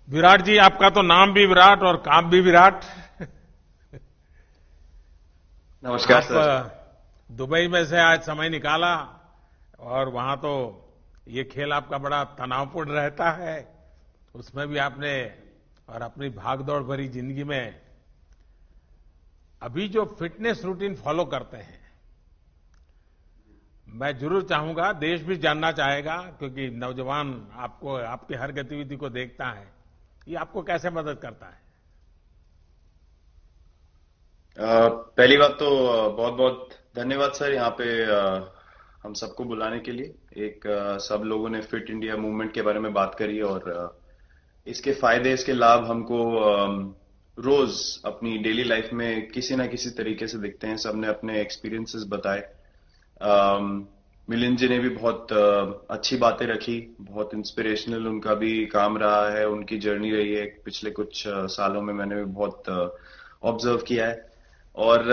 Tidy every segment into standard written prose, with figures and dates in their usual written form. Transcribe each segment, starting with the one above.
विराट जी, आपका तो नाम भी विराट और काम भी विराट। नमस्कार आप सर। दुबई में से आज समय निकाला और वहां तो ये खेल आपका बड़ा तनावपूर्ण रहता है। उसमें भी आपने और अपनी भागदौड़ भरी जिंदगी में अभी जो फिटनेस रूटीन फॉलो करते हैं, मैं जरूर चाहूंगा, देश भी जानना चाहेगा, क्योंकि नौजवान आपको आपकी हर गतिविधि को देखता है, ये आपको कैसे मदद करता है। पहली बात तो बहुत बहुत धन्यवाद सर यहाँ पे हम सबको बुलाने के लिए। सब लोगों ने फिट इंडिया मूवमेंट के बारे में बात करी और इसके फायदे इसके लाभ हमको रोज अपनी डेली लाइफ में किसी ना किसी तरीके से दिखते हैं। सबने अपने एक्सपीरियंसेस बताए। मिलिंद जी ने भी बहुत अच्छी बातें रखी। बहुत इंस्पिरेशनल उनका भी काम रहा है, उनकी जर्नी रही है पिछले कुछ सालों में। मैंने भी बहुत ऑब्जर्व किया है। और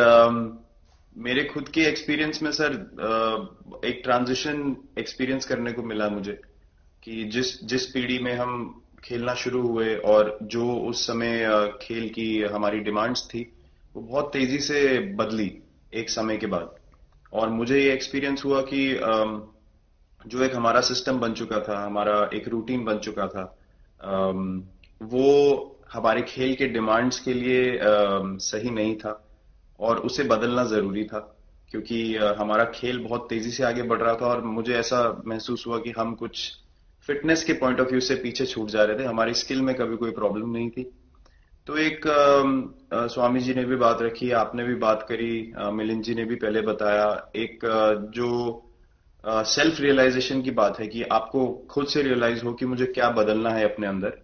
मेरे खुद के एक्सपीरियंस में सर एक ट्रांजिशन एक्सपीरियंस करने को मिला मुझे कि जिस जिस पीढ़ी में हम खेलना शुरू हुए और जो उस समय खेल की हमारी डिमांड्स थी, वो बहुत तेजी से बदली एक समय के बाद। और मुझे ये एक्सपीरियंस हुआ कि जो एक हमारा सिस्टम बन चुका था, हमारा एक रूटीन बन चुका था, वो हमारे खेल के डिमांड्स के लिए सही नहीं था और उसे बदलना जरूरी था। क्योंकि हमारा खेल बहुत तेजी से आगे बढ़ रहा था और मुझे ऐसा महसूस हुआ कि हम कुछ फिटनेस के पॉइंट ऑफ व्यू से पीछे छूट जा रहे थे। हमारी स्किल में कभी कोई प्रॉब्लम नहीं थी। तो एक स्वामी जी ने भी बात रखी, आपने भी बात करी, मिलिंद जी ने भी पहले बताया। एक जो सेल्फ रियलाइजेशन की बात है कि आपको खुद से रियलाइज हो कि मुझे क्या बदलना है अपने अंदर।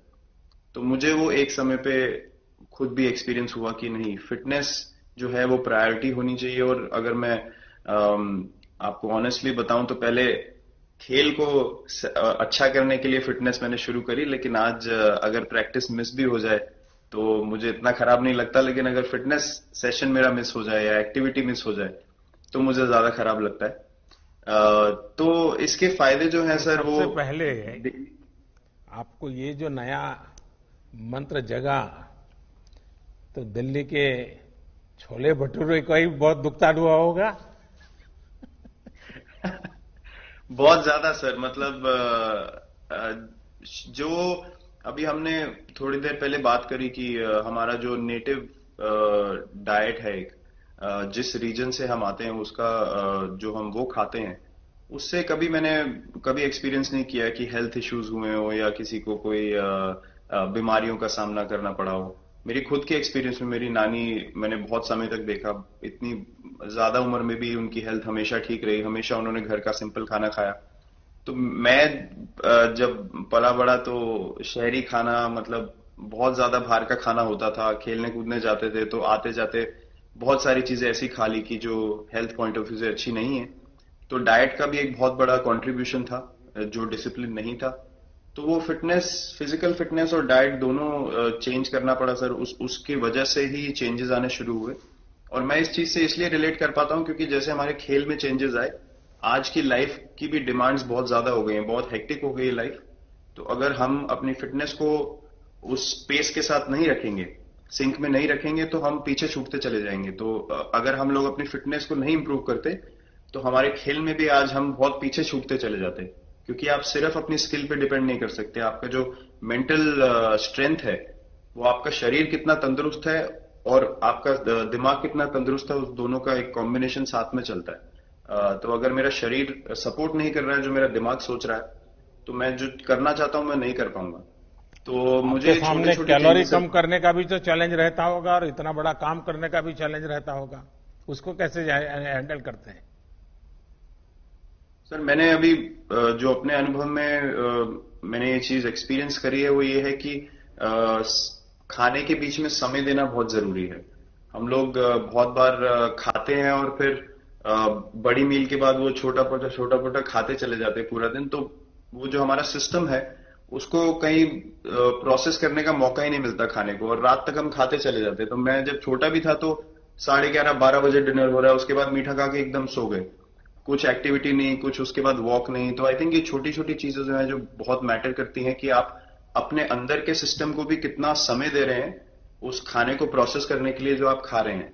तो मुझे वो एक समय पे खुद भी एक्सपीरियंस हुआ कि नहीं, फिटनेस जो है वो प्रायोरिटी होनी चाहिए। और अगर मैं आपको ऑनेस्टली बताऊं तो पहले खेल को अच्छा करने के लिए फिटनेस मैंने शुरू करी, लेकिन आज अगर प्रैक्टिस मिस भी हो जाए तो मुझे इतना खराब नहीं लगता। लेकिन अगर फिटनेस सेशन मेरा मिस हो जाए या एक्टिविटी मिस हो जाए तो मुझे ज्यादा खराब लगता है। तो इसके फायदे जो हैं तो सर वो सबसे पहले आपको ये जो नया मंत्र जगा, तो दिल्ली के छोले भटूरे का ही बहुत भुगतान हुआ होगा। बहुत ज्यादा सर। मतलब जो अभी हमने थोड़ी देर पहले बात करी कि हमारा जो नेटिव डाइट है, एक जिस रीजन से हम आते हैं उसका जो हम वो खाते हैं, उससे मैंने कभी एक्सपीरियंस नहीं किया कि हेल्थ इश्यूज हुए हो या किसी को कोई बीमारियों का सामना करना पड़ा हो। मेरी खुद के एक्सपीरियंस में मेरी नानी, मैंने बहुत समय तक देखा, इतनी ज्यादा उम्र में भी उनकी हेल्थ हमेशा ठीक रही। हमेशा उन्होंने घर का सिंपल खाना खाया। तो मैं जब पला बड़ा तो शहरी खाना, मतलब बहुत ज्यादा बाहर का खाना होता था। खेलने कूदने जाते थे तो आते जाते बहुत सारी चीजें ऐसी खा ली कि जो हेल्थ पॉइंट ऑफ व्यू से अच्छी नहीं है। तो डाइट का भी एक बहुत बड़ा कंट्रीब्यूशन था, जो डिसिप्लिन नहीं था। तो वो फिटनेस, फिजिकल फिटनेस और डाइट दोनों चेंज करना पड़ा सर। उसकी वजह से ही चेंजेस आने शुरू हुए। और मैं इस चीज से इसलिए रिलेट कर पाता हूं क्योंकि जैसे हमारे खेल में चेंजेस आए, आज की लाइफ की भी डिमांड्स बहुत ज्यादा हो गई हैं, बहुत हेक्टिक हो गई है लाइफ। तो अगर हम अपनी फिटनेस को उस पेस के साथ नहीं रखेंगे, सिंक में नहीं रखेंगे, तो हम पीछे छूटते चले जाएंगे। तो अगर हम लोग अपनी फिटनेस को नहीं इंप्रूव करते तो हमारे खेल में भी आज हम बहुत पीछे छूटते चले जाते हैं। क्योंकि आप सिर्फ अपनी स्किल पे डिपेंड नहीं कर सकते। आपका जो मेंटल स्ट्रेंथ है, वो आपका शरीर कितना तंदुरुस्त है और आपका दिमाग कितना तंदुरुस्त है, उस दोनों का एक कॉम्बिनेशन साथ में चलता है। तो अगर मेरा शरीर सपोर्ट नहीं कर रहा है जो मेरा दिमाग सोच रहा है, तो मैं जो करना चाहता हूं मैं नहीं कर पाऊंगा। तो मुझे आपके ये छोटे सामने छोटे कैलोरी चेंजेस। कम करने का भी तो चैलेंज रहता होगा और इतना बड़ा काम करने का भी चैलेंज रहता होगा। उसको कैसे हैंडल करते हैं। सर मैंने अभी जो अपने अनुभव में मैंने ये चीज एक्सपीरियंस करी है, वो ये है कि खाने के बीच में समय देना बहुत जरूरी है। हम लोग बहुत बार खाते हैं और फिर बड़ी मील के बाद वो छोटा पोटा खाते चले जाते हैं पूरा दिन। तो वो जो हमारा सिस्टम है, उसको कहीं प्रोसेस करने का मौका ही नहीं मिलता खाने को, और रात तक हम खाते चले जाते हैं। तो मैं जब छोटा भी था तो 11:30 12 बजे डिनर हो रहा है, उसके बाद मीठा खा के एकदम सो गए। कुछ एक्टिविटी नहीं, कुछ उसके बाद वॉक नहीं। तो आई थिंक ये छोटी छोटी चीजें जो है जो बहुत मैटर करती हैं कि आप अपने अंदर के सिस्टम को भी कितना समय दे रहे हैं उस खाने को प्रोसेस करने के लिए जो आप खा रहे हैं।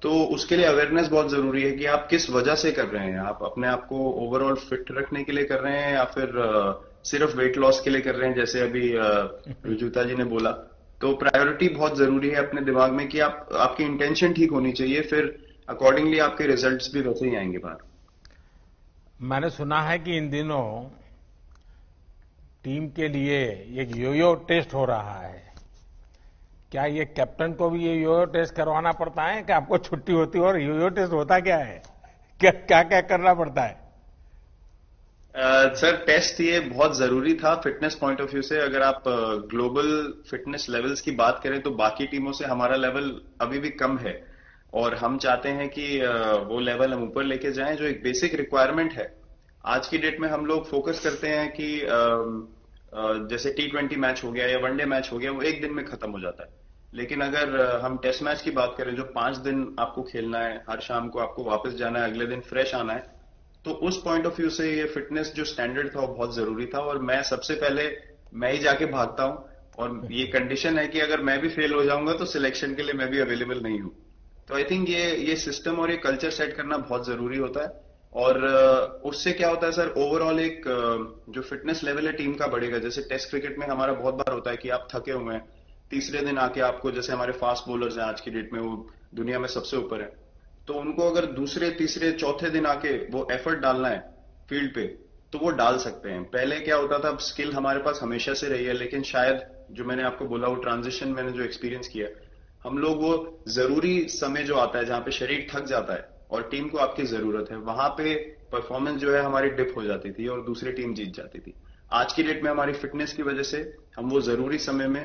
तो उसके लिए अवेयरनेस बहुत जरूरी है कि आप किस वजह से कर रहे हैं। आप अपने आप को ओवरऑल फिट रखने के लिए कर रहे हैं या फिर सिर्फ वेट लॉस के लिए कर रहे हैं, जैसे अभी रुजुता जी ने बोला। तो प्रायोरिटी बहुत जरूरी है अपने दिमाग में कि आपकी इंटेंशन ठीक होनी चाहिए, फिर अकॉर्डिंगली आपके रिजल्ट्स भी वैसे ही आएंगे बाहर। मैंने सुना है कि इन दिनों टीम के लिए एक योयो टेस्ट हो रहा है। क्या ये कैप्टन को भी ये योयो टेस्ट करवाना पड़ता है कि आपको छुट्टी होती है? और योयो टेस्ट होता क्या है, क्या क्या करना पड़ता है? सर टेस्ट ये बहुत जरूरी था फिटनेस पॉइंट ऑफ व्यू से। अगर आप ग्लोबल फिटनेस लेवल्स की बात करें तो बाकी टीमों से हमारा लेवल अभी भी कम है, और हम चाहते हैं कि वो लेवल हम ऊपर लेके जाएं। जो एक बेसिक रिक्वायरमेंट है आज की डेट में, हम लोग फोकस करते हैं कि जैसे T20 मैच हो गया या वनडे मैच हो गया, वो एक दिन में खत्म हो जाता है। लेकिन अगर हम टेस्ट मैच की बात करें जो 5 दिन आपको खेलना है, हर शाम को आपको वापस जाना है, अगले दिन फ्रेश आना है, तो उस पॉइंट ऑफ व्यू से ये फिटनेस जो स्टैंडर्ड था वो बहुत जरूरी था। और मैं सबसे पहले मैं ही जाके भागता हूं, और ये कंडीशन है कि अगर मैं भी फेल हो जाऊंगा तो सिलेक्शन के लिए मैं भी अवेलेबल नहीं हूं। तो आई थिंक ये सिस्टम और ये कल्चर सेट करना बहुत जरूरी होता है। और उससे क्या होता है सर, ओवरऑल एक जो फिटनेस लेवल है टीम का बढ़ेगा। जैसे टेस्ट क्रिकेट में हमारा बहुत बार होता है कि आप थके हुए हैं, तीसरे दिन आके आपको, जैसे हमारे फास्ट बॉलर्स हैं आज की डेट में, वो दुनिया में सबसे ऊपर है, तो उनको अगर दूसरे तीसरे चौथे दिन आके वो एफर्ट डालना है फील्ड पे तो वो डाल सकते हैं। पहले क्या होता था, स्किल हमारे पास हमेशा से रही है, लेकिन शायद जो मैंने आपको बोला वो ट्रांजिशन मैंने जो एक्सपीरियंस किया, हम लोग वो जरूरी समय जो आता है जहां पे शरीर थक जाता है और टीम को आपकी जरूरत है, वहां पे परफॉर्मेंस जो है हमारी डिप हो जाती थी और दूसरी टीम जीत जाती थी। आज की डेट में हमारी फिटनेस की वजह से हम वो जरूरी समय में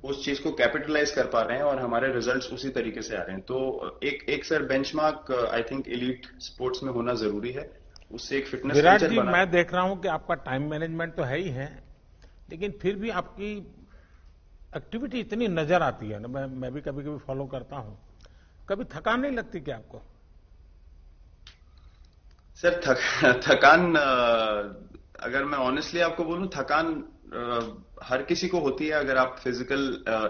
उस चीज को कैपिटलाइज कर पा रहे हैं और हमारे रिजल्ट्स उसी तरीके से आ रहे हैं। तो एक sir benchmark I think elite sports में होना जरूरी है, उससे एक फिटनेस विराट कल्चर जी, बना। मैं देख रहा हूं कि आपका टाइम मैनेजमेंट तो है ही है, लेकिन फिर भी आपकी एक्टिविटी इतनी नजर आती है ना, मैं भी कभी कभी फॉलो करता हूं। कभी थकान नहीं लगती क्या आपको? सर थकान अगर मैं ऑनेस्टली आपको बोलूं, थकान हर किसी को होती है। अगर आप फिजिकल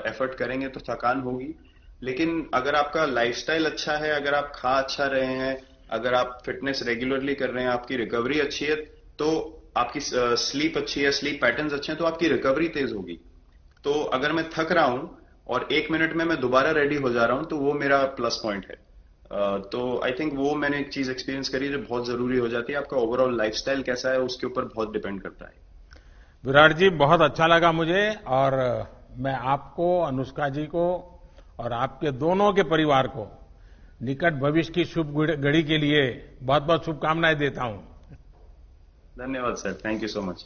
एफर्ट करेंगे तो थकान होगी, लेकिन अगर आपका लाइफस्टाइल अच्छा है, अगर आप खा अच्छा रहे हैं, अगर आप फिटनेस रेगुलरली कर रहे हैं, आपकी रिकवरी अच्छी है, तो आपकी स्लीप अच्छी है, स्लीप पैटर्न्स अच्छे हैं, तो आपकी रिकवरी तेज होगी। तो अगर मैं थक रहा हूं और 1 मिनट में मैं दोबारा रेडी हो जा रहा हूं तो वो मेरा प्लस पॉइंट है। तो आई थिंक वो मैंने एक चीज एक्सपीरियंस करी जो बहुत जरूरी हो जाती है। आपका ओवरऑल लाइफस्टाइल कैसा है उसके ऊपर बहुत डिपेंड करता है। विराट जी, बहुत अच्छा लगा मुझे, और मैं आपको, अनुष्का जी को और आपके दोनों के परिवार को निकट भविष्य की शुभ घड़ी के लिए बहुत बहुत शुभकामनाएं देता हूं। धन्यवाद sir, thank you so much.